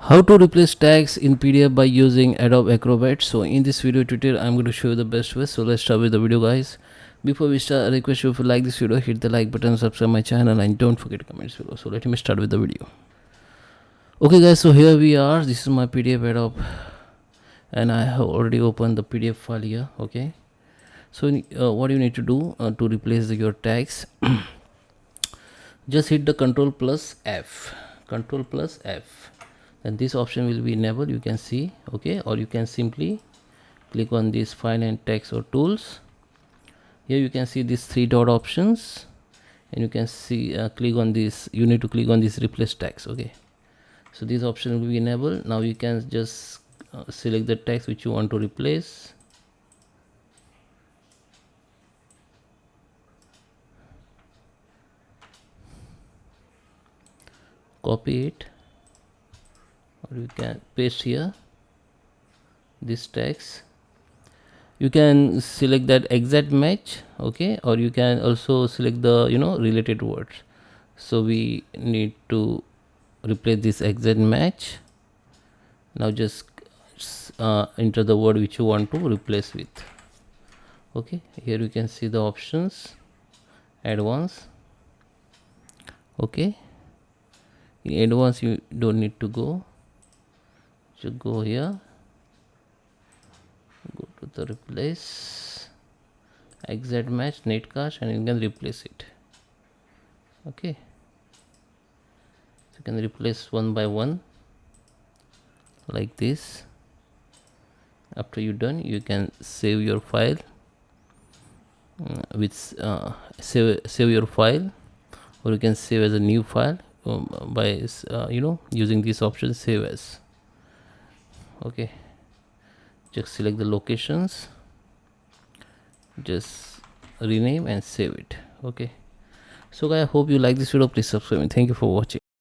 How to replace tags in PDF by using Adobe Acrobat. So in this video tutorial I'm going to show you the best way. So let's start with the video, guys. Before we start, I request you, if you like this video, hit the like button, subscribe my channel, and don't forget to comment below. So let me start with the video. Okay guys, so here we are. This is my PDF Adobe and I have already opened the PDF file here. Okay, so what you need to do to replace your tags, just hit the Control plus F, and this option will be enabled, you can see. Okay, or you can simply click on this file and text or tools. Here you can see these three dot options, and you can see click on this. You need to click on this replace text. Okay, so this option will be enabled. Now you can just select the text which you want to replace. Copy it, or you can paste here this text. You can select that exact match. Okay, or you can also select the related words. So we need to replace this exact match. Now just enter the word which you want to replace with. Okay, here you can see the options, advanced. Okay, in advanced you don't need to go, just go here, go to the replace exact match netcast, and you can replace it. Okay, so you can replace one by one like this. After you're done, you can save your file save your file, or you can save as a new file by using this option, save as. Okay, just select the locations, just rename and save it. Okay, so guys, I hope you like this video. Please subscribe me. Thank you for watching.